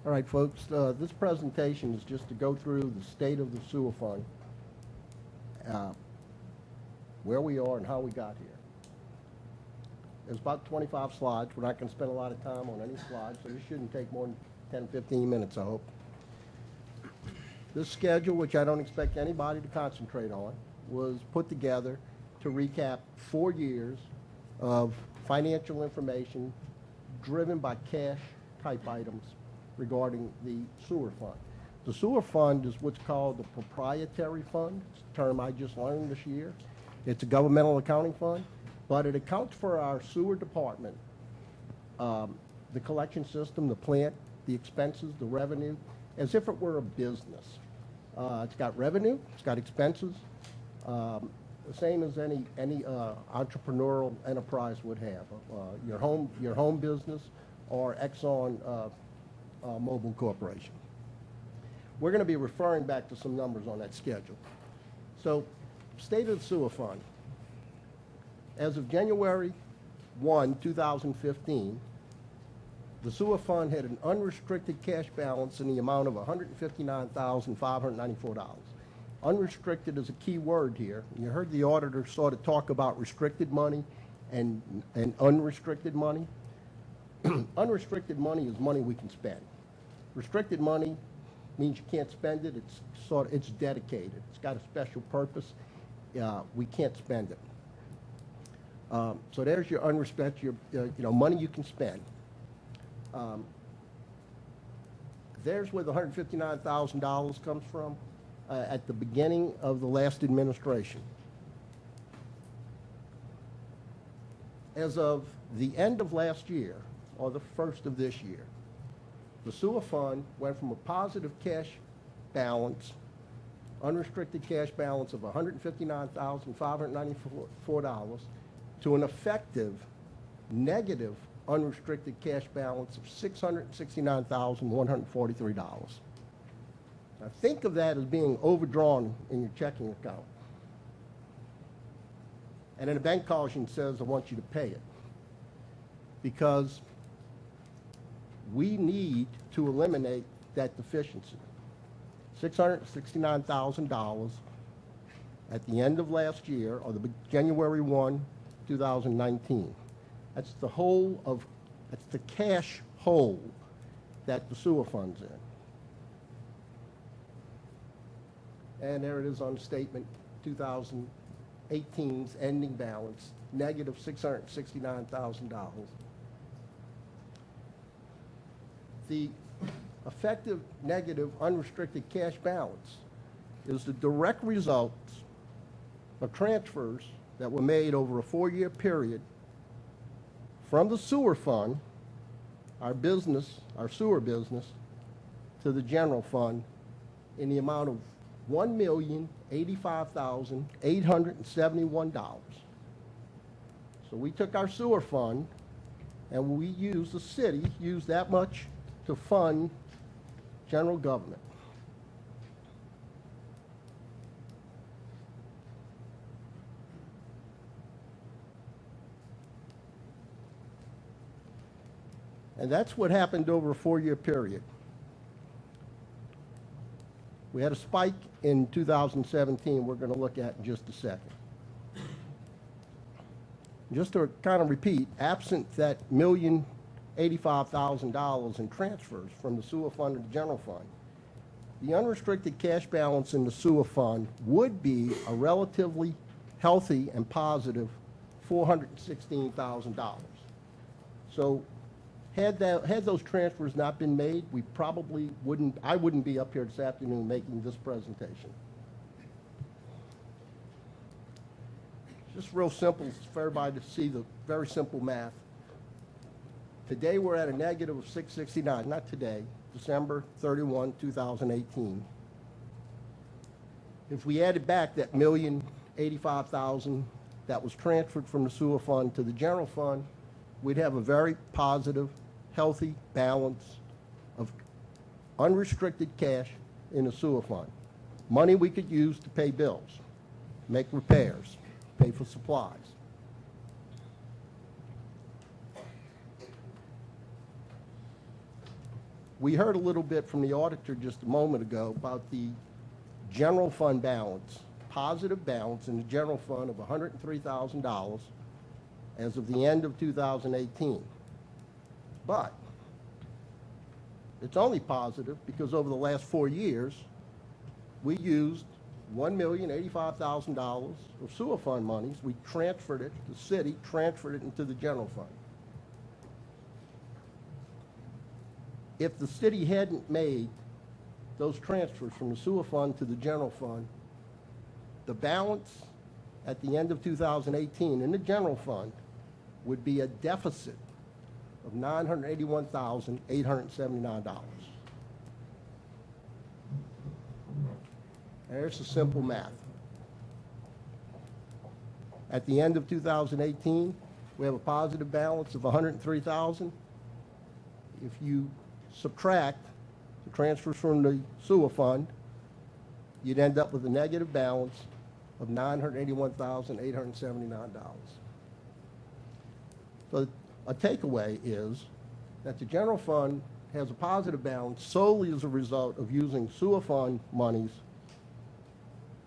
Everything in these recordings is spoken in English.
All right, folks, this presentation is just to go through the state of the sewer fund, where we are and how we got here. There's about 25 slides. We're not going to spend a lot of time on any slides, so this shouldn't take more than 10, 15 minutes, I hope. This schedule, which I don't expect anybody to concentrate on, was put together to recap 4 years of financial information driven by cash-type items regarding the sewer fund. The sewer fund is what's called the proprietary fund. It's a term I just learned this year. It's a governmental accounting fund, but it accounts for our sewer department, the collection system, the plant, the expenses, the revenue, as if it were a business. It's got revenue, it's got expenses, the same as any entrepreneurial enterprise would have. Your home business or Exxon Mobil Corporation. We're going to be referring back to some numbers on that schedule. So, state of the sewer fund. As of January 1, 2015, the sewer fund had an unrestricted cash balance in the amount of $159,594. Unrestricted is a key word here. You heard the auditor sort of talk about restricted money and unrestricted money. Unrestricted money is money we can spend. Restricted money means you can't spend it. It's dedicated. It's got a special purpose. We can't spend it. So there's your unrestricted, money you can spend. There's where the $159,000 comes from at the beginning of the last administration. As of the end of last year, or the first of this year, the sewer fund went from a positive cash balance, unrestricted cash balance of $159,594 to an effective negative unrestricted cash balance of $669,143. Now think of that as being overdrawn in your checking account. And then a bank calls you and says, I want you to pay it. Because we need to eliminate that deficiency. $669,000 at the end of last year, or the January 1, 2019. That's the cash hole that the sewer fund's in. And there it is on statement 2018's ending balance, negative $669,000. The effective negative unrestricted cash balance is the direct result of transfers that were made over a 4-year period from the sewer fund, our sewer business, to the general fund in the amount of $1,085,871. So we took our sewer fund and the city used that much to fund general government. And that's what happened over a 4-year period. We had a spike in 2017 we're going to look at in just a second. Just to kind of repeat, absent that $1,085,000 in transfers from the sewer fund to the general fund, the unrestricted cash balance in the sewer fund would be a relatively healthy and positive $416,000. So had those transfers not been made, we probably I wouldn't be up here this afternoon making this presentation. Just real simple for everybody to see the very simple math. Today we're at a negative of 669, not today, December 31, 2018. If we added back that $1,085,000 that was transferred from the sewer fund to the general fund, we'd have a very positive, healthy balance of unrestricted cash in the sewer fund. Money we could use to pay bills, make repairs, pay for supplies. We heard a little bit from the auditor just a moment ago about the general fund balance, positive balance in the general fund of $103,000 as of the end of 2018. But it's only positive because over the last 4 years, we used $1,085,000 of sewer fund monies. We transferred it, the city transferred it into the general fund. If the city hadn't made those transfers from the sewer fund to the general fund, the balance at the end of 2018 in the general fund would be a deficit of $981,879. There's the simple math. At the end of 2018, we have a positive balance of $103,000. If you subtract the transfers from the sewer fund, you'd end up with a negative balance of $981,879. So a takeaway is that the general fund has a positive balance solely as a result of using sewer fund monies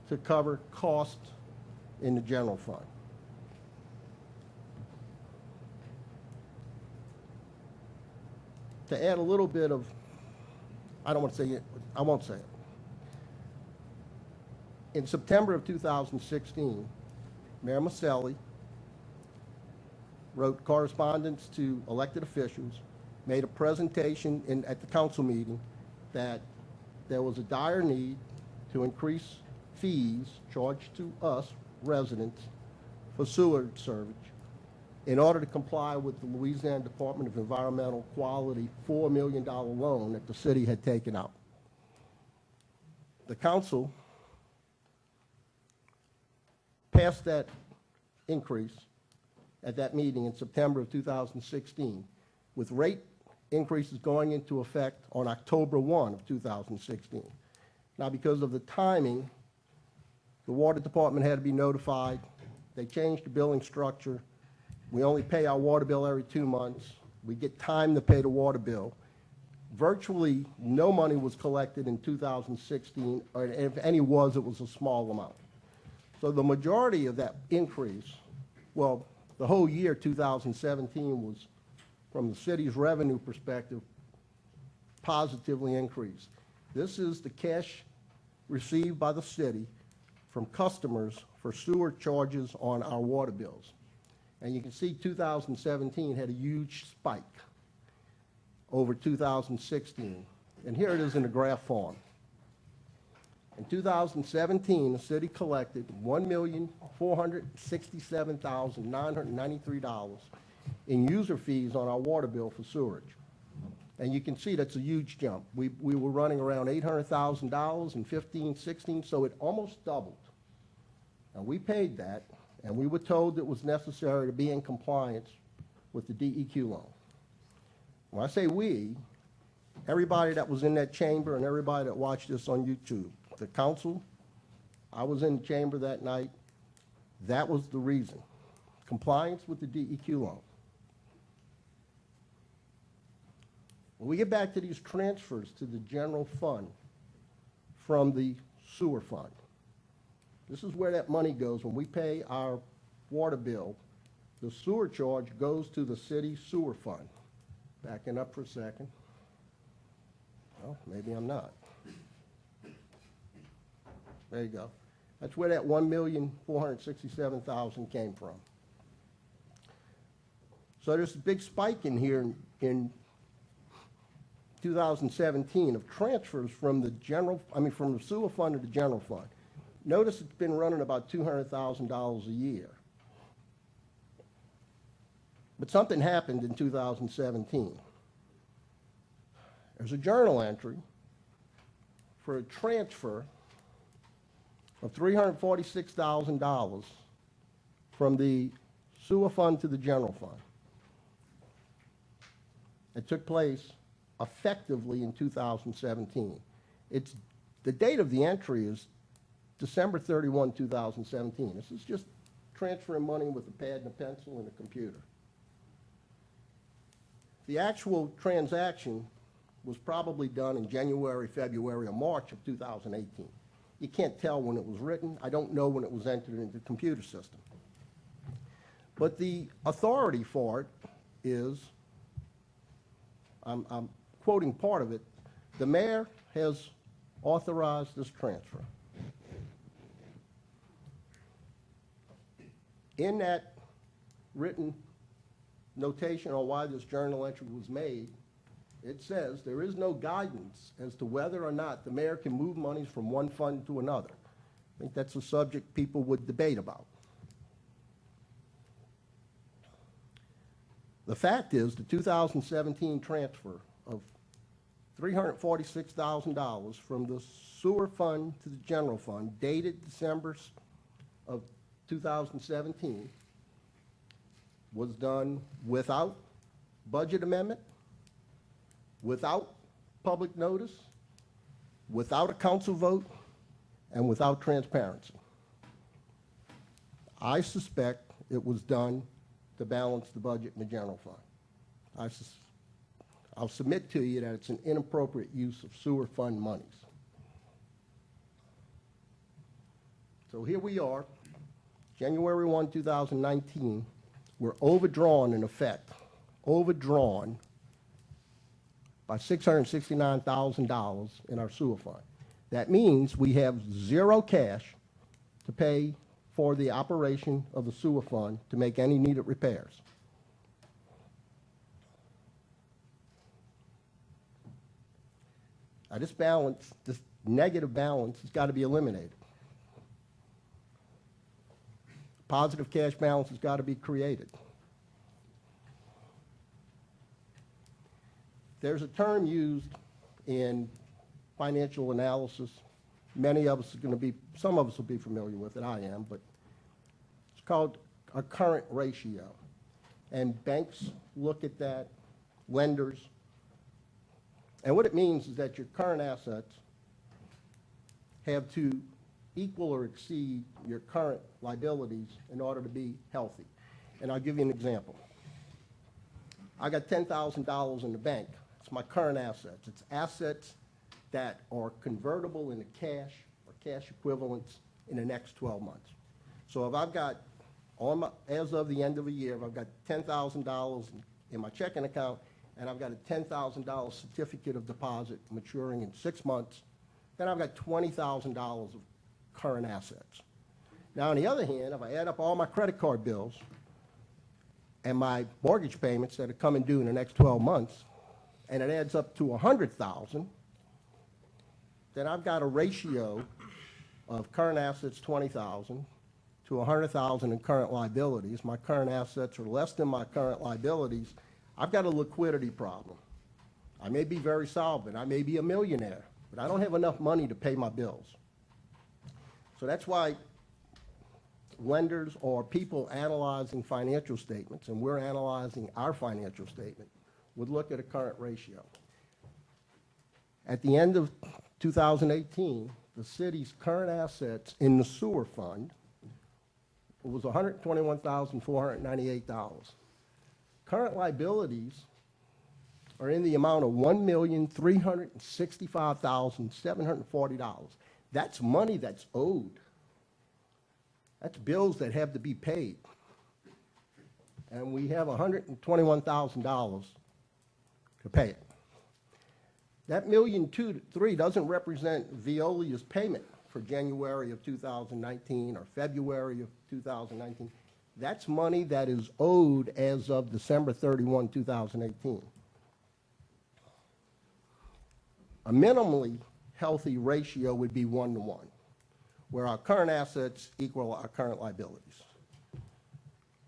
to cover costs in the general fund. To add a little bit of, I don't want to say it, I won't say it. In September of 2016, Mayor Maselli wrote correspondence to elected officials, made a presentation at the council meeting that there was a dire need to increase fees charged to us residents for sewer service in order to comply with the Louisiana Department of Environmental Quality $4 million loan that the city had taken out. The council passed that increase at that meeting in September of 2016, with rate increases going into effect on October 1 of 2016. Now, because of the timing, the water department had to be notified. They changed the billing structure. We only pay our water bill every 2 months. We get time to pay the water bill. Virtually no money was collected in 2016, or if any was, it was a small amount. So the majority of that increase, well, the whole year 2017 was, from the city's revenue perspective, positively increased. This is the cash received by the city from customers for sewer charges on our water bills. And you can see 2017 had a huge spike over 2016. And here it is in the graph form. In 2017, the city collected $1,467,993 in user fees on our water bill for sewerage. And you can see that's a huge jump. We were running around $800,000 in 15, 16, so it almost doubled. And we paid that, and we were told it was necessary to be in compliance with the DEQ loan. When I say we, everybody that was in that chamber and everybody that watched this on YouTube, the council, I was in the chamber that night, that was the reason. Compliance with the DEQ loan. When we get back to these transfers to the general fund from the sewer fund, this is where that money goes. When we pay our water bill, the sewer charge goes to the city sewer fund. Backing up for a second. Well, maybe I'm not. There you go. That's where that $1,467,000 came from. So there's a big spike in here in 2017 of transfers from the from the sewer fund to the general fund. Notice it's been running about $200,000 a year. But something happened in 2017. There's a journal entry for a transfer of $346,000 from the sewer fund to the general fund. It took place effectively in 2017. The date of the entry is December 31, 2017. This is just transferring money with a pad and a pencil and a computer. The actual transaction was probably done in January, February, or March of 2018. You can't tell when it was written. I don't know when it was entered into the computer system. But the authority for it is, I'm quoting part of it, the mayor has authorized this transfer. In that written notation on why this journal entry was made, it says there is no guidance as to whether or not the mayor can move monies from one fund to another. I think that's a subject people would debate about. The fact is the 2017 transfer of $346,000 from the sewer fund to the general fund dated December of 2017 was done without budget amendment, without public notice, without a council vote, and without transparency. I suspect it was done to balance the budget in the general fund. I'll submit to you that it's an inappropriate use of sewer fund monies. So here we are, January 1, 2019, we're overdrawn in effect, overdrawn by $669,000 in our sewer fund. That means we have zero cash to pay for the operation of the sewer fund to make any needed repairs. Now this balance, this negative balance has got to be eliminated. Positive cash balance has got to be created. There's a term used in financial analysis. Many of us are going to be, some of us will be familiar with it, I am, but it's called a current ratio. And banks look at that, lenders, and what it means is that your current assets have to equal or exceed your current liabilities in order to be healthy. And I'll give you an example. I got $10,000 in the bank. It's my current assets. It's assets that are convertible into cash or cash equivalents in the next 12 months. So if I've got, as of the end of the year, if I've got $10,000 in my checking account and I've got a $10,000 certificate of deposit maturing in 6 months, then I've got $20,000 of current assets. Now, on the other hand, if I add up all my credit card bills and my mortgage payments that are coming due in the next 12 months, and it adds up to $100,000, then I've got a ratio of current assets 20,000 to 100,000 in current liabilities. My current assets are less than my current liabilities. I've got a liquidity problem. I may be very solvent. I may be a millionaire, but I don't have enough money to pay my bills. So that's why lenders or people analyzing financial statements, and we're analyzing our financial statement, would look at a current ratio. At the end of 2018, the city's current assets in the sewer fund was $121,498. Current liabilities are in the amount of $1,365,740. That's money that's owed. That's bills that have to be paid. And we have $121,000 to pay it. That $1,203,000 doesn't represent Veolia's payment for January of 2019 or February of 2019. That's money that is owed as of December 31, 2018. A minimally healthy ratio would be 1-to-1, where our current assets equal our current liabilities.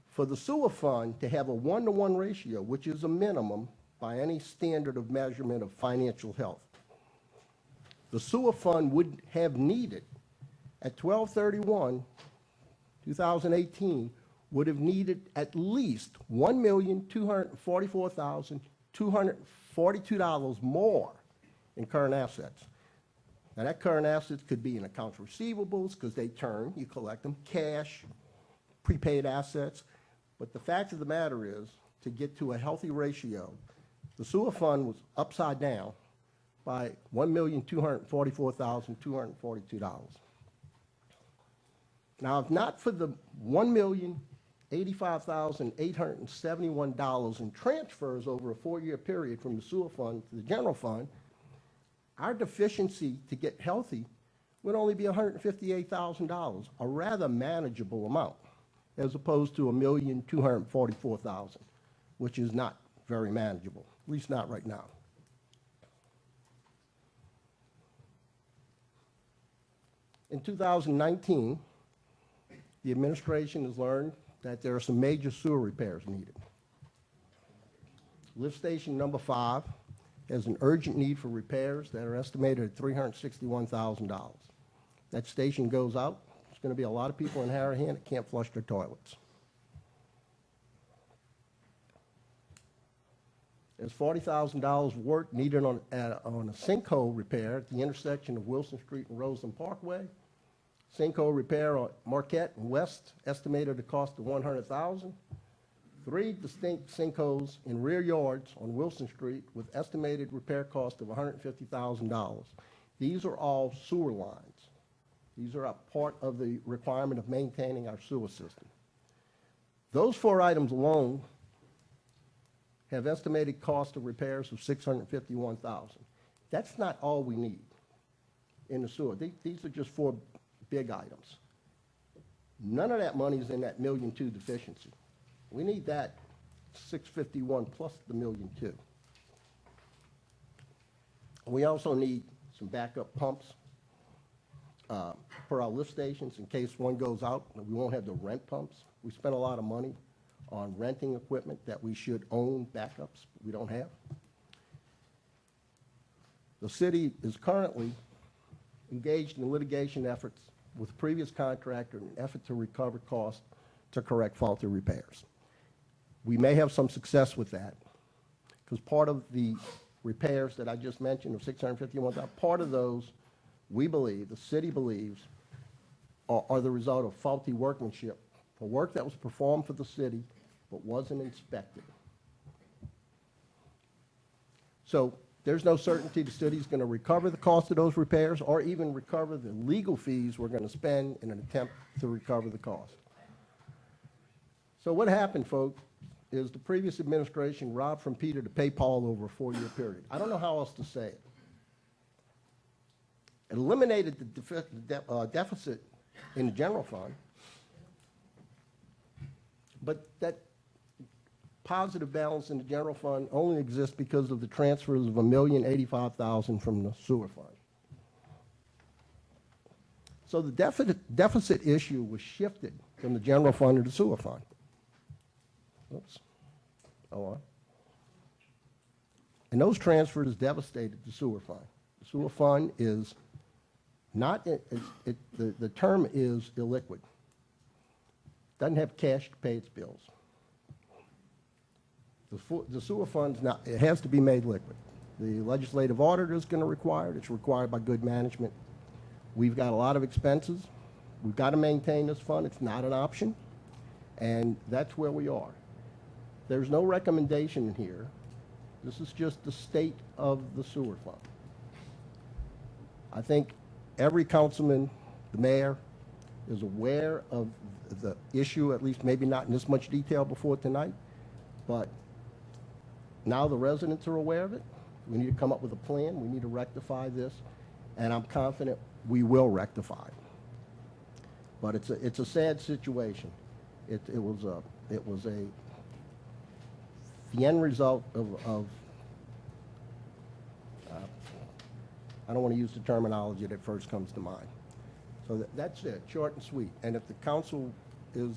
For the sewer fund to have a 1-to-1 ratio, which is a minimum by any standard of measurement of financial health, the sewer fund would have needed, at 12/31/2018, would have needed at least $1,244,242 more in current assets. Now, that current assets could be in accounts receivables because they turn, you collect them, cash, prepaid assets. But the fact of the matter is, to get to a healthy ratio, the sewer fund was upside down by $1,244,242. Now, if not for the $1,085,871 in transfers over a 4-year period from the sewer fund to the general fund, our deficiency to get healthy would only be $158,000, a rather manageable amount, as opposed to $1,244,000, which is not very manageable, at least not right now. In 2019, the administration has learned that there are some major sewer repairs needed. Lift station number 5 has an urgent need for repairs that are estimated at $361,000. That station goes out, there's going to be a lot of people in Harahan that can't flush their toilets. There's $40,000 work needed on a sinkhole repair at the intersection of Wilson Street and Roseland Parkway. Sinkhole repair on Marquette and West, estimated a cost of $100,000. 3 distinct sinkholes in rear yards on Wilson Street with estimated repair cost of $150,000. These are all sewer lines. These are a part of the requirement of maintaining our sewer system. Those 4 items alone have estimated cost of repairs of $651,000. That's not all we need in the sewer. These are just 4 big items. None of that money is in that $1.2 million deficiency. We need that $651 plus the $1.2 million. We also need some backup pumps for our lift stations in case one goes out. We won't have to rent pumps. We spent a lot of money on renting equipment that we should own backups we don't have. The city is currently engaged in litigation efforts with previous contractor in an effort to recover costs to correct faulty repairs. We may have some success with that because part of the repairs that I just mentioned of $651,000, part of those we believe, the city believes, are the result of faulty workmanship for work that was performed for the city but wasn't inspected. So there's no certainty the city's going to recover the cost of those repairs or even recover the legal fees we're going to spend in an attempt to recover the cost. So what happened, folks, is the previous administration robbed from Peter to pay Paul over a 4-year period. I don't know how else to say it. It eliminated the deficit in the general fund, but that positive balance in the general fund only exists because of the transfers of $1,085,000 from the sewer fund. So the deficit issue was shifted from the general fund to the sewer fund. Oops. Go on. And those transfers devastated the sewer fund. The sewer fund is not, the term is illiquid. Doesn't have cash to pay its bills. The sewer fund's not, it has to be made liquid. The legislative auditor is going to require it. It's required by good management. We've got a lot of expenses. We've got to maintain this fund. It's not an option. And that's where we are. There's no recommendation here. This is just the state of the sewer fund. I think every councilman, the mayor, is aware of the issue, at least maybe not in this much detail before tonight, but now the residents are aware of it. We need to come up with a plan. We need to rectify this, and I'm confident we will rectify it. But it's a sad situation. The end result of I don't want to use the terminology that first comes to mind. So that's it, short and sweet. And if the council is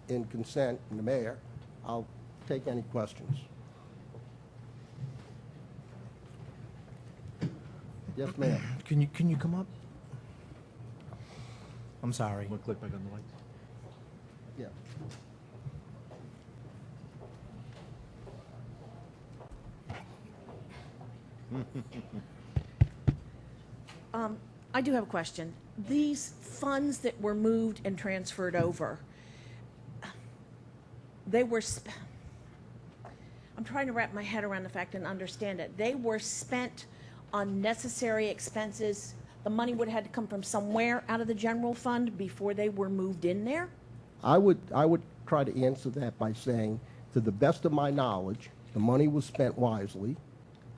in consent, and the mayor, I'll take any questions. Yes, ma'am. Can you come up? I'm sorry. Want to click back on the lights? Yeah. I do have a question. These funds that were moved and transferred over, they were, I'm trying to wrap my head around the fact and understand it. They were spent unnecessary expenses, the money would have had to come from somewhere out of the general fund before they were moved in there? I would try to answer that by saying, to the best of my knowledge, the money was spent wisely.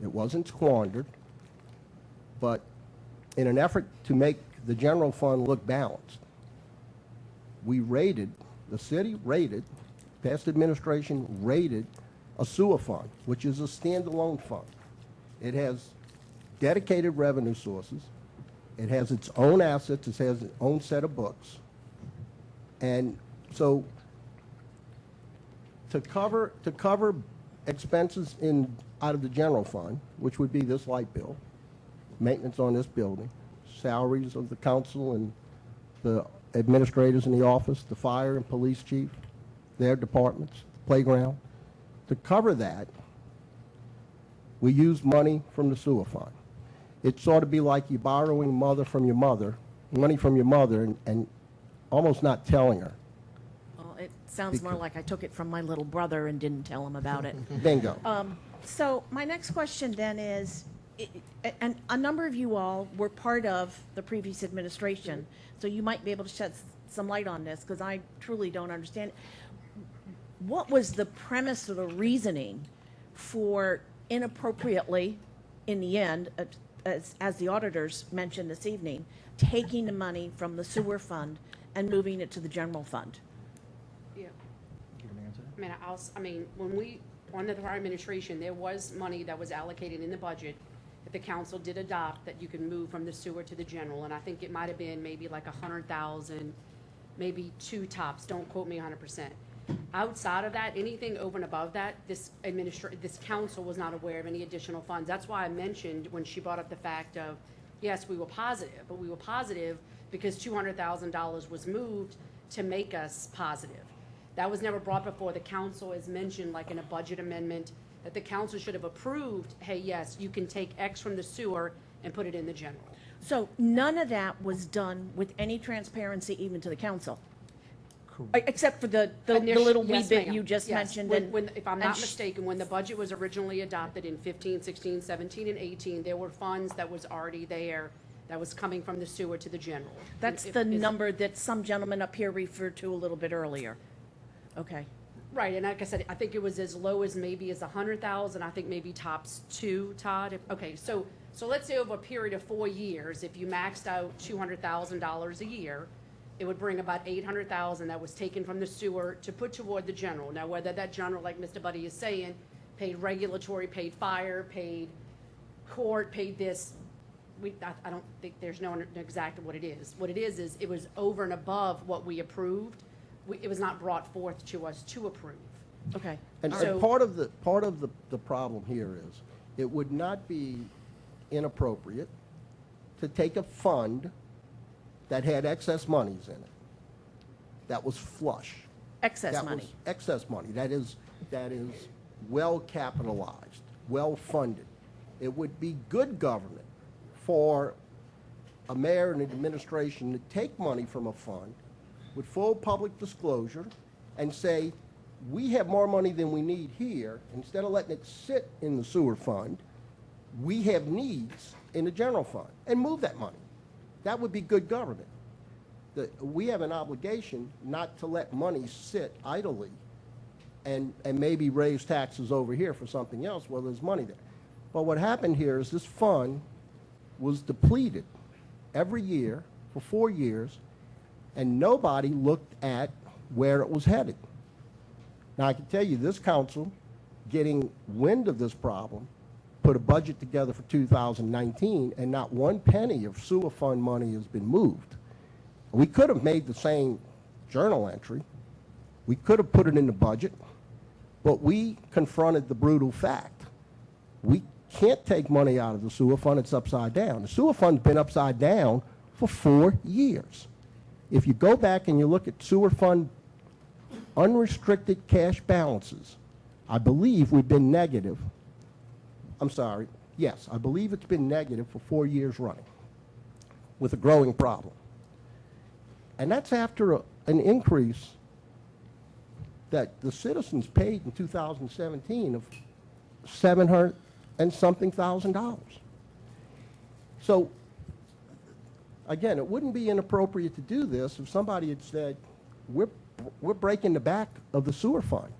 It wasn't squandered. But in an effort to make the general fund look balanced, the city rated, past administration rated a sewer fund, which is a standalone fund. It has dedicated revenue sources. It has its own assets. It has its own set of books. And so to cover expenses out of the general fund, which would be this light bill, maintenance on this building, salaries of the council and the administrators in the office, the fire and police chief, their departments, playground. To cover that, we use money from the sewer fund. It sort of be like you borrowing money from your mother, and almost not telling her. Well, it sounds more like I took it from my little brother and didn't tell him about it. Bingo. So my next question then is, and a number of you all were part of the previous administration, so you might be able to shed some light on this, because I truly don't understand. What was the premise or the reasoning for inappropriately, in the end, as the auditors mentioned this evening, taking the money from the sewer fund and moving it to the general fund? Yeah. I mean, when we, under the prior administration, there was money that was allocated in the budget that the council did adopt that you can move from the sewer to the general, and I think it might have been maybe like 100,000, maybe two tops, don't quote me 100%. Outside of that, anything over and above that, this council was not aware of any additional funds. That's why I mentioned when she brought up the fact of, yes, we were positive, but we were positive because $200,000 was moved to make us positive. That was never brought before the council, as mentioned, like in a budget amendment, that the council should have approved, hey, yes, you can take X from the sewer and put it in the general. So none of that was done with any transparency even to the council? Except for the little wee Yes, bit ma'am. you just Yes. mentioned. If I'm not mistaken, when the budget was originally adopted in 15, 16, 17, and 18, there were funds that was already there that was coming from the sewer to the general. That's the number that some gentleman up here referred to a little bit earlier. Okay. Right, and like I said, I think it was as low as maybe as 100,000, I think maybe tops two, Todd. Okay, so let's say over a period of 4 years, if you maxed out $200,000 a year, it would bring about 800,000 that was taken from the sewer to put toward the general. Now, whether that general, like Mr. Budde is saying, paid regulatory, paid fire, paid court, paid this, I don't think there's no exact what it is. What it is it was over and above what we approved. It was not brought forth to us to approve. Okay. And So- part of the problem here is, it would not be inappropriate to take a fund that had excess monies in it, that was flush. Excess That money. was excess money. That is well capitalized, well funded. It would be good government for a mayor and an administration to take money from a fund with full public disclosure and say, we have more money than we need here. Instead of letting it sit in the sewer fund, we have needs in the general fund, and move that money. That would be good government. We have an obligation not to let money sit idly and maybe raise taxes over here for something else while there's money there. But what happened here is this fund was depleted every year for 4 years, and nobody looked at where it was headed. Now, I can tell you, this council, getting wind of this problem, put a budget together for 2019, and not one penny of sewer fund money has been moved. We could have made the same journal entry. We could have put it in the budget, but we confronted the brutal fact. We can't take money out of the sewer fund. It's upside down. The sewer fund's been upside down for 4 years. If you go back and you look at sewer fund unrestricted cash balances, I believe we've been negative. I'm sorry, yes, I believe it's been negative for 4 years running with a growing problem. And that's after an increase that the citizens paid in 2017 of $700 and something thousand. So, again, it wouldn't be inappropriate to do this if somebody had said, we're breaking the back of the sewer fund.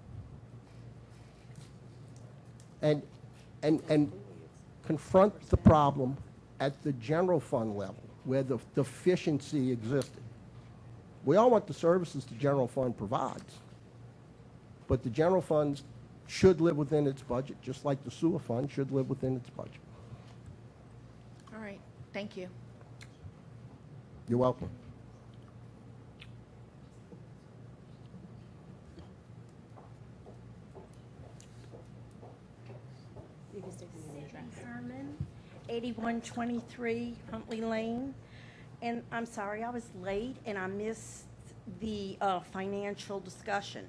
And confront the problem at the general fund level, where the deficiency existed. We all want the services the general fund provides, but the general funds should live within its budget, just like the sewer fund should live within its budget. All right, thank you. You're welcome. You can state the name and address. Herman, 8123 Huntley Lane. And I'm sorry, I was late and I missed the financial discussion.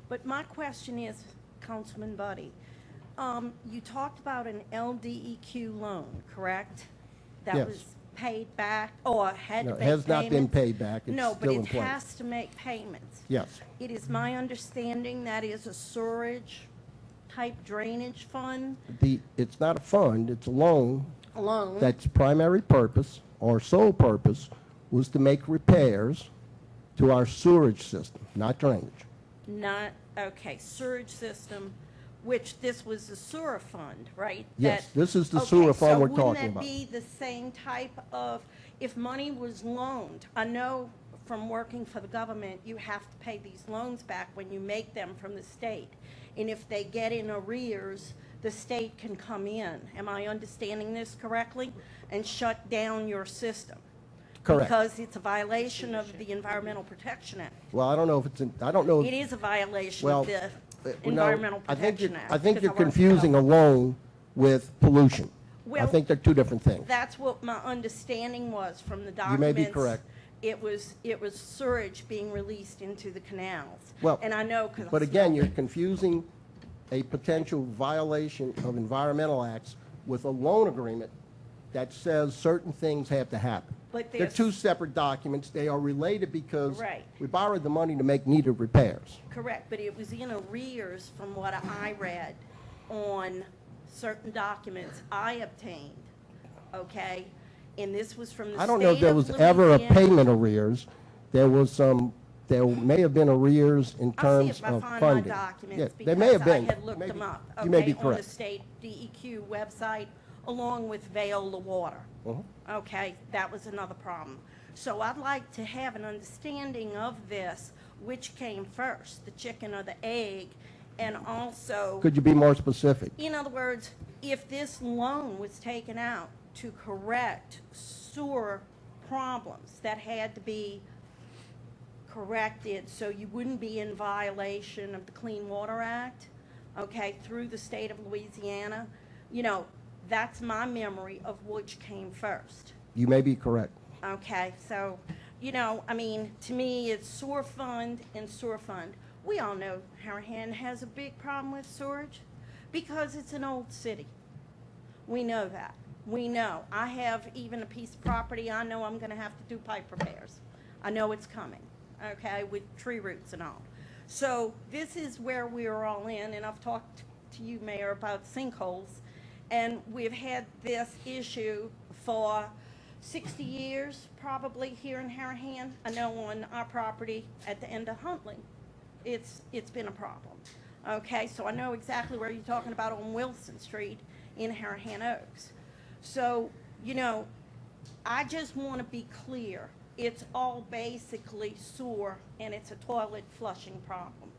But my question is, Councilman Budde, you talked about an LDEQ loan, correct? That Yes. was paid back or had to No, make it has not been payments? paid back. It's No, but still it in place. has to make payments. Yes. It is my understanding that is a storage type drainage fund It's not a fund, it's a loan loan. that's primary purpose or sole purpose was to make repairs to our sewerage system, not drainage. Not, okay, sewage system, which this was the sewer fund, right? Yes, That- this is the okay, sewer fund so we're talking wouldn't about. that be the same type of, if money was loaned, I know from working for the government, you have to pay these loans back when you make them from the state. And if they get in arrears, the state can come in. Am I understanding this correctly? And shut down your system? Correct. Because it's a violation of the Environmental Protection Act. Well, I don't know if it's, I don't know. It is a violation Well, of the no, Environmental I think Protection you're- Act. I think because you're I work for confusing a government. loan with pollution. I Well, think they're two different things. That's what my understanding was from the You documents. may be correct. It was sewage being released into the canals. Well, And I know because. But again, you're confusing a potential violation of environmental acts with a loan agreement that says certain things have to happen. But They're there's- two separate documents. They are related because Right. we borrowed the money to make needed repairs. Correct, but it was in arrears from what I read on certain documents I obtained, okay? And this was from the state I don't know if there of was ever a Louisiana. payment arrears. There may have been arrears in I'll see terms if I of find my funding. documents Yeah, they may have because I been. had looked them up, You may be okay, on the correct. state DEQ website, along with Veola Water. Mhm. Okay, that was another problem. So I'd like to have an understanding of this, which came first, the chicken or the egg, and also, Could you be more specific? in other words, if this loan was taken out to correct sewer problems that had to be corrected so you wouldn't be in violation of the Clean Water Act, okay, through the state of Louisiana, you know, that's my memory of which came first. You may be correct. Okay, so, you know, I mean, to me, it's sewer fund and sewer fund. We all know Harahan has a big problem with sewage because it's an old city. We know that. We know. I have even a piece of property, I know I'm gonna have to do pipe repairs. I know it's coming, okay, with tree roots and all. So this is where we're all in, and I've talked to you, Mayor, about sinkholes, and we've had this issue for 60 years, probably, here in Harahan. I know on our property at the end of Huntley, it's been a problem. Okay, so I know exactly where you're talking about on Wilson Street in Harahan Oaks. So, you know, I just want to be clear. It's all basically sewer, and it's a toilet flushing problem.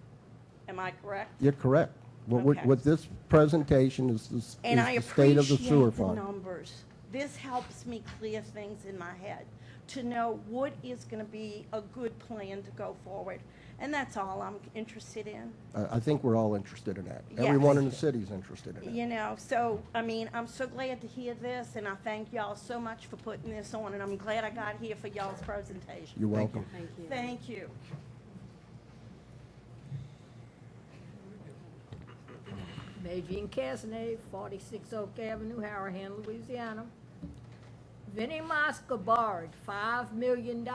Am I correct? You're correct. Okay. What this presentation is And I the state of the sewer appreciate the fund. numbers. This helps me clear things in my head, to know what is going to be a good plan to go forward. And that's all I'm interested in. I think we're all interested in that. Yes. Everyone in the city is interested in it. You know, so, I mean, I'm so glad to hear this, and I thank y'all so much for putting this on, and I'm glad I got here for y'all's presentation. You're welcome. Thank you. Thank you. Majine Casanay, 46 Oak Avenue, Harahan, Louisiana. Vinnie Mosca borrowed $5 million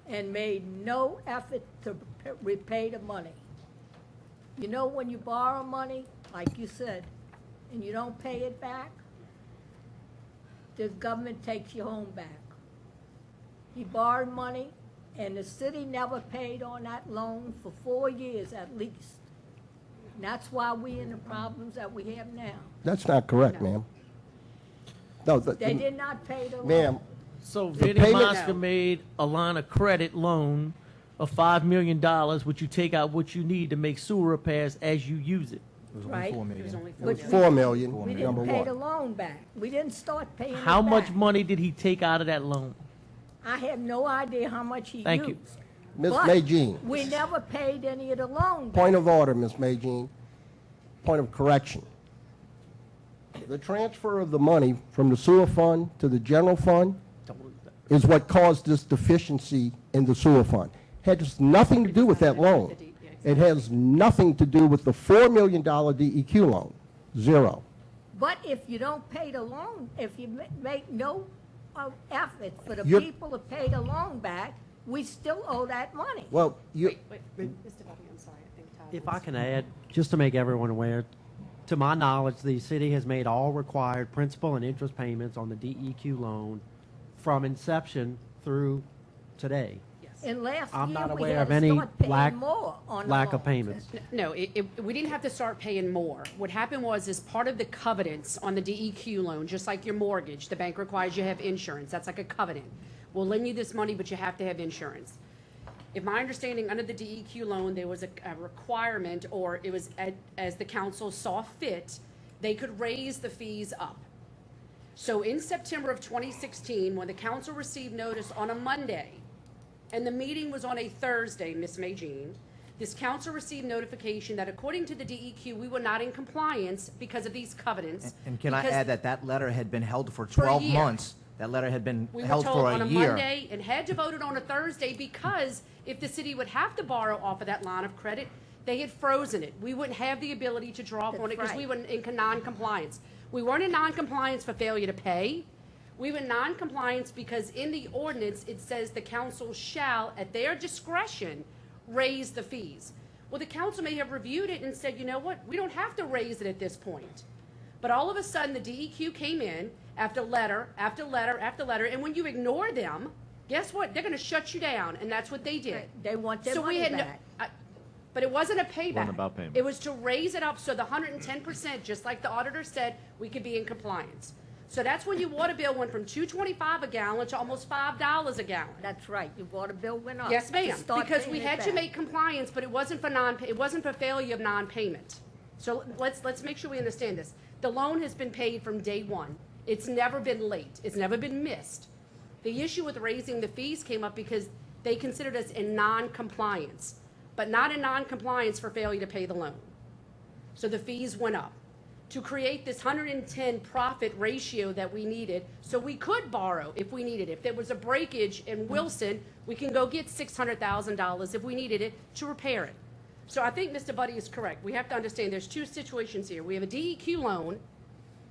and made no effort to repay the money. You know, when you borrow money, like you said, and you don't pay it back, this government takes your home back. He borrowed money, and the city never paid on that loan for 4 years at least. And that's why we in the problems that we have now. That's not correct, ma'am. No, They did not pay the loan. ma'am, So The Vinnie payment- Mosca made a line of credit loan of $5 million, which you take out what you need to make sewer repairs as you use it. Right? It was only But $4 4 million, We number didn't pay the one. loan back. We didn't start paying it back. How much money did he take out of that loan? I have no idea how much he Thank you. used. Ms. But Magine, we never paid any of the loan back. point of order, Ms. Magine, point of correction. The transfer of the money from the sewer fund to the general fund is what caused this deficiency in the sewer fund. Has nothing to do with that loan. It has nothing to do with the $4 million DEQ loan. Zero. But if you don't pay the loan, if you make no effort for the You're- people to pay the loan back, we still owe that money. Well, you, Wait, Mr. Budde, I'm sorry, I think Todd If wants I can add, just to make everyone aware, to my knowledge, the city has made all required principal and interest payments on the DEQ loan from inception through today. Yes. And last I'm year, not we aware had of to any start paying lack more on the of loans. payments. No, we didn't have to start paying more. What happened was, as part of the covenants on the DEQ loan, just like your mortgage, the bank requires you have insurance. That's like a covenant. We'll lend you this money, but you have to have insurance. If my understanding, under the DEQ loan, there was a requirement, or it was as the council saw fit, they could raise the fees up. So in September of 2016, when the council received notice on a Monday, and the meeting was on a Thursday, Ms. Magine, this council received notification that according to the DEQ, we were not in compliance because of these covenants. And can I because add that that letter had been held for a 12 year. months? That letter had been We were held told for on a a year. Monday and had to vote it on a Thursday because if the city would have to borrow off of that line of credit, they had frozen it. We wouldn't have the ability to draw upon it That's because we right. were in non-compliance. We weren't in non-compliance for failure to pay. We were in non-compliance because in the ordinance, it says the council shall, at their discretion, raise the fees. Well, the council may have reviewed it and said, you know what, we don't have to raise it at this point. But all of a sudden, the DEQ came in after letter, after letter, after letter, and when you ignore them, guess what? They're gonna shut you down, and that's what they did. They want their So we money had no- back. But it wasn't a payback. Wasn't about payment. It was to raise it up so the 110%, just like the auditor said, we could be in compliance. So that's when your water bill went from $2.25 a gallon to almost $5 a gallon. That's right, your water bill went up. Yes, to ma'am, start because paying we it had to back. make compliance, but it wasn't for failure of non-payment. So let's make sure we understand this. The loan has been paid from day one. It's never been late. It's never been missed. The issue with raising the fees came up because they considered us in non-compliance, but not in non-compliance for failure to pay the loan. So the fees went up. To create this 110 profit ratio that we needed, so we could borrow if we needed it. If there was a breakage in Wilson, we can go get $600,000 if we needed it to repair it. So I think Mr. Budde is correct. We have to understand there's two situations here. We have a DEQ loan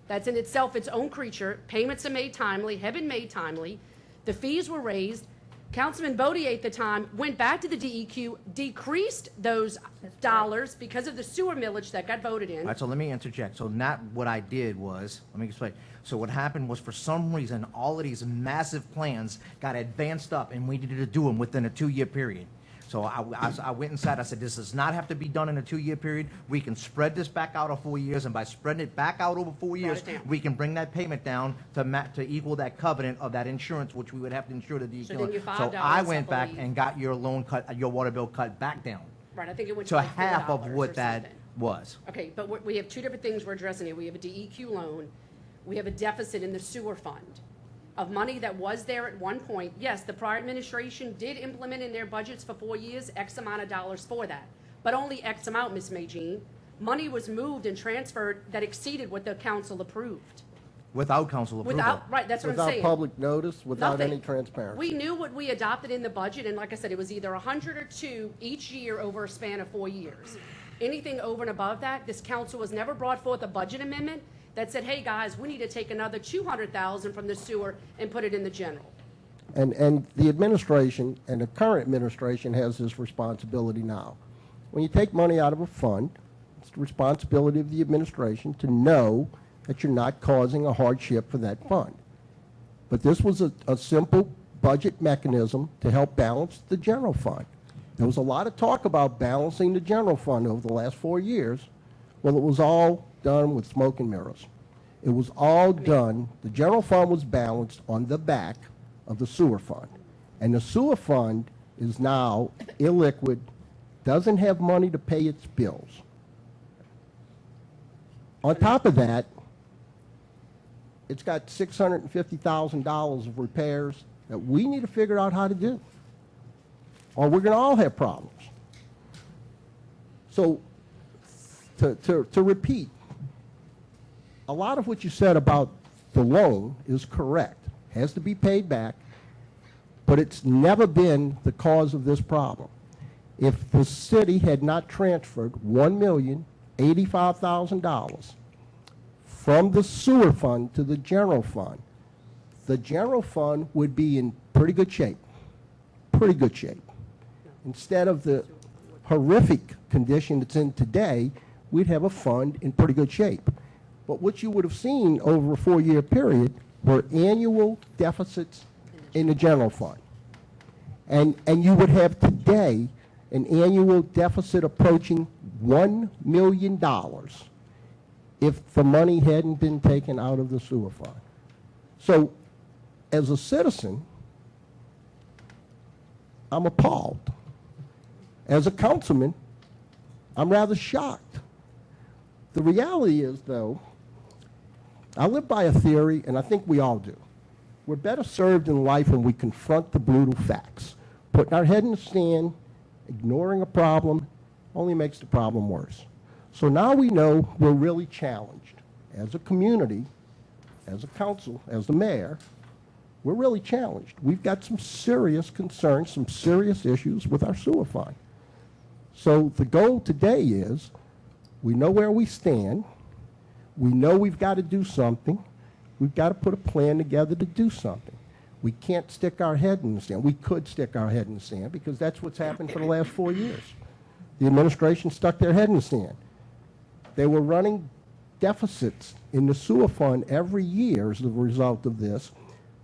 that's in itself its own creature. Payments are made timely, have been made timely. The fees were raised. Councilman Budde at the time went back to the DEQ, decreased those dollars because of the sewer millage that got voted in. All right, so let me interject. So not what I did was, let me explain. So what happened was, for some reason, all of these massive plans got advanced up, and we needed to do them within a 2-year period. So I went inside, I said, this does not have to be done in a 2-year period. We can spread this back out over 4 years, and by spreading it back out over 4 years, it down. we can bring that payment down to equal that covenant of that insurance, which we would have to insure the DEQ. So then your So $5, I I went back believe. and got your loan cut, your water bill cut back down Right, I think it went to to like half of $4 or what that something. was. Okay, but we have two different things we're addressing here. We have a DEQ loan. We have a deficit in the sewer fund of money that was there at one point. Yes, the prior administration did implement in their budgets for 4 years X amount of dollars for that, but only X amount, Ms. Magine. Money was moved and transferred that exceeded what the council approved. Without council approval. Right, that's what I'm without saying. public notice, without Nothing. any transparency. We knew what we adopted in the budget, and like I said, it was either 100 or 2 each year over a span of 4 years. Anything over and above that, this council has never brought forth a budget amendment that said, hey, guys, we need to take another $200,000 from the sewer and put it in the general. And the administration, and the current administration, has this responsibility now. When you take money out of a fund, it's the responsibility of the administration to know that you're not causing a hardship for that fund. But this was a simple budget mechanism to help balance the general fund. There was a lot of talk about balancing the general fund over the last 4 years. Well, it was all done with smoke and mirrors. It was all done, the general fund was balanced on the back of the sewer fund. And the sewer fund is now illiquid, doesn't have money to pay its bills. On top of that, it's got $650,000 of repairs that we need to figure out how to do, or we're going to all have problems. So, to repeat, a lot of what you said about the loan is correct. Has to be paid back, but it's never been the cause of this problem. If the city had not transferred $1,085,000 from the sewer fund to the general fund would be in pretty good shape. Pretty good shape. Instead of the horrific condition it's in today, we'd have a fund in pretty good shape. But what you would have seen over a 4-year period were annual deficits in the general fund. And you would have today an annual deficit approaching $1 million if the money hadn't been taken out of the sewer fund. So, as a citizen, I'm appalled. As a councilman, I'm rather shocked. The reality is, though, I live by a theory, and I think we all do. We're better served in life when we confront the brutal facts. Putting our head in the sand, ignoring a problem, only makes the problem worse. So now we know we're really challenged. As a community, as a council, as the mayor, we're really challenged. We've got some serious concerns, some serious issues with our sewer fund. So the goal today is, we know where we stand. We know we've got to do something. We've got to put a plan together to do something. We can't stick our head in the sand. We could stick our head in the sand because that's what's happened for the last 4 years. The administration stuck their head in the sand. They were running deficits in the sewer fund every year as a result of this,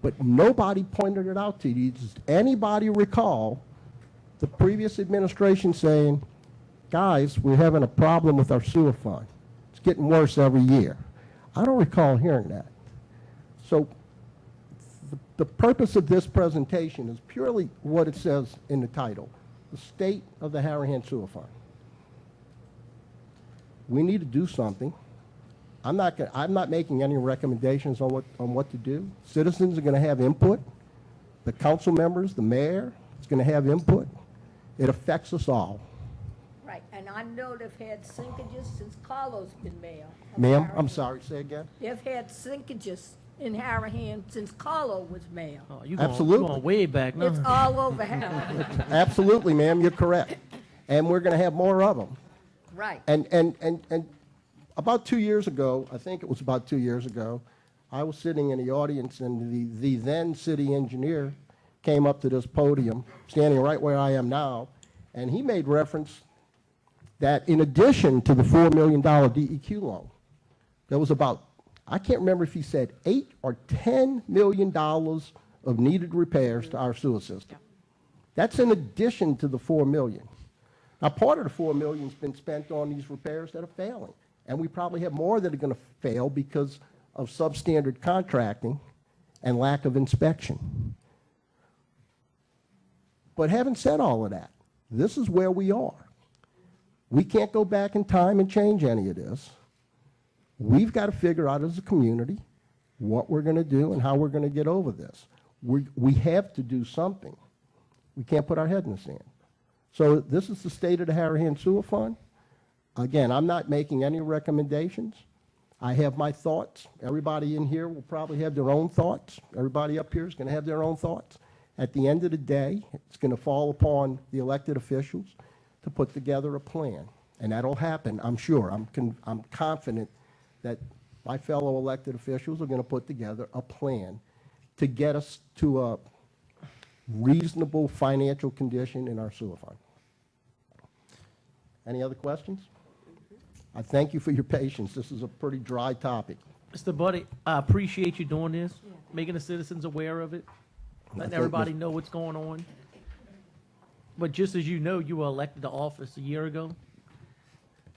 but nobody pointed it out to you. Does anybody recall the previous administration saying, guys, we're having a problem with our sewer fund. It's getting worse every year. I don't recall hearing that. So the purpose of this presentation is purely what it says in the title, the state of the Harahan Sewer Fund. We need to do something. I'm not making any recommendations on what to do. Citizens are going to have input. The council members, the mayor is going to have input. It affects us all. Right, and I know they've had sinkages since Carlo's been mayor. Ma'am, I'm sorry, say again? They've had sinkages in Harahan since Carlo was mayor. Oh, you Absolutely. going way back now. It's all over Harahan. Absolutely, ma'am, you're correct. And we're going to have more of them. Right. And about 2 years ago, I think it was about 2 years ago, I was sitting in the audience and the then city engineer came up to this podium, standing right where I am now, and he made reference that in addition to the $4 million DEQ loan, there was about, I can't remember if he said $8 or $10 million of needed repairs to our sewer system. That's in addition to the $4 million. Now, part of the $4 million has been spent on these repairs that are failing, and we probably have more that are going to fail because of substandard contracting and lack of inspection. But having said all of that, this is where we are. We can't go back in time and change any of this. We've got to figure out as a community what we're going to do and how we're going to get over this. We have to do something. We can't put our head in the sand. So this is the state of the Harahan Sewer Fund. Again, I'm not making any recommendations. I have my thoughts. Everybody in here will probably have their own thoughts. Everybody up here is going to have their own thoughts. At the end of the day, it's going to fall upon the elected officials to put together a plan. And that'll happen, I'm sure. I'm confident that my fellow elected officials are going to put together a plan to get us to a reasonable financial condition in our sewer fund. Any other questions? I thank you for your patience. This is a pretty dry topic. Mr. Budde, I appreciate you doing this. making the citizens aware of it, letting think everybody Ms. know what's going on. But just as you know, you were elected to office a year ago.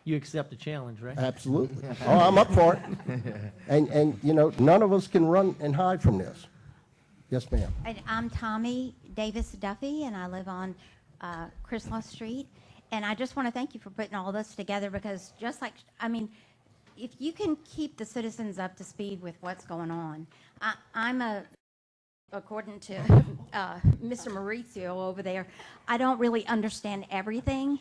You accept the challenge, right? Absolutely. Oh, I'm up for it. And, you know, none of us can run and hide from this. Yes, ma'am. And I'm Tommy Davis Duffy, and I live on Crislaw Street. And I just want to thank you for putting all this together because just like, I mean, if you can keep the citizens up to speed with what's going on, according to Mr. Maurizio over there, I don't really understand everything,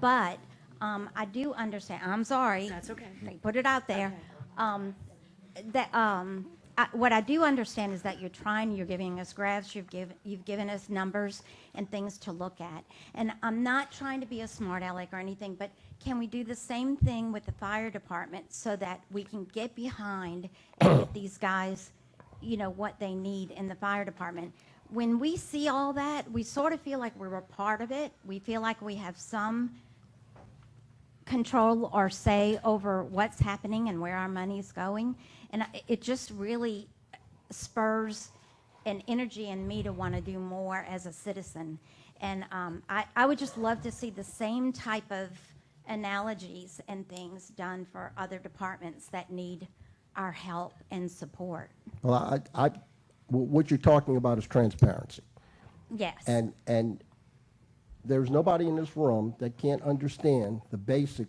but I do understand. I'm sorry. That's okay. Put it out there. What I do understand is that you're giving us graphs, you've given us numbers and things to look at. And I'm not trying to be a smart aleck or anything, but can we do the same thing with the fire department so that we can get behind and get these guys, you know, what they need in the fire department? When we see all that, we sort of feel like we're a part of it. We feel like we have some control or say over what's happening and where our money's going. And it just really spurs an energy in me to want to do more as a citizen. And I would just love to see the same type of analogies and things done for other departments that need our help and support. Well, what you're talking about is transparency. Yes. And there's nobody in this room that can't understand the basic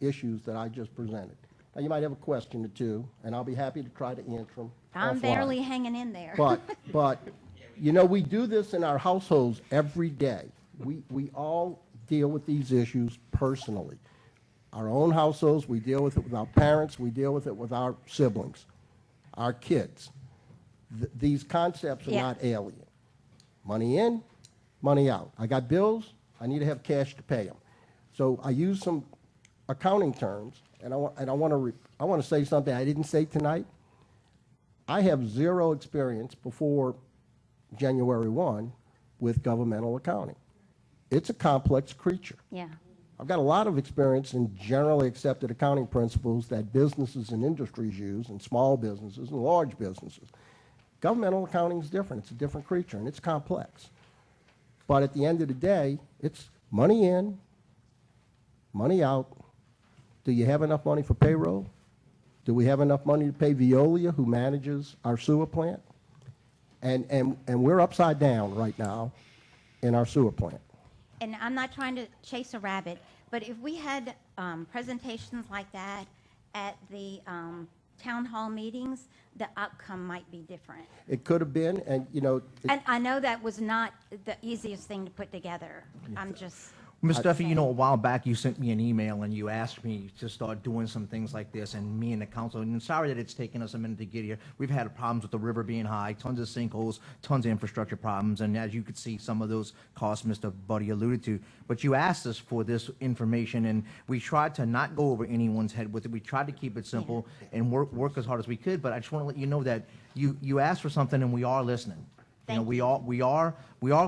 issues that I just presented. Now, you might have a question or two, and I'll be happy to try to answer them. I'm offline. barely hanging in there. But, you know, we do this in our households every day. We all deal with these issues personally. Our own households, we deal with it with our parents, we deal with it with our siblings, our kids. These concepts are Yeah. not alien. Money in, money out. I got bills, I need to have cash to pay them. So I use some accounting terms, and I want to say something I didn't say tonight. I have zero experience before January 1 with governmental accounting. It's a complex creature. Yeah. I've got a lot of experience in generally accepted accounting principles that businesses and industries use, and small businesses and large businesses. Governmental accounting is different. It's a different creature, and it's complex. But at the end of the day, it's money in, money out. Do you have enough money for payroll? Do we have enough money to pay Veolia, who manages our sewer plant? And we're upside down right now in our sewer plant. And I'm not trying to chase a rabbit, but if we had presentations like that at the town hall meetings, the outcome might be different. It could have been, and you know, And I know that was not the easiest thing to put together. I'm just. Ms. Duffy, you know, a while back you sent me an email and you asked me to start doing some things like this, and me and the council, and sorry that it's taken us a minute to get here. We've had problems with the river being high, tons of sinkholes, tons of infrastructure problems, and as you could see, some of those costs Mr. Budde alluded to. But you asked us for this information, and we tried to not go over anyone's head with it. We tried to keep it simple and work as hard as we could, but I just want to let you know that you asked for something and we are listening. You know, we are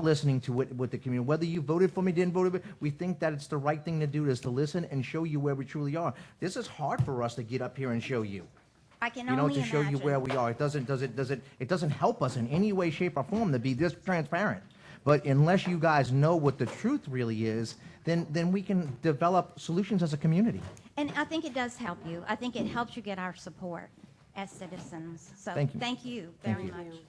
listening to what the community, whether you voted for me, didn't vote for me, we think that it's the right thing to do is to listen and show you where we truly are. This is hard for us to get up here and show you. I can You know, only to show you imagine. where we are. It doesn't help us in any way, shape, or form to be this transparent. But unless you guys know what the truth really is, then we can develop solutions as a community. And I think it does help you. I think it helps you get our support as citizens. So Thank you. thank you Thank very you. much.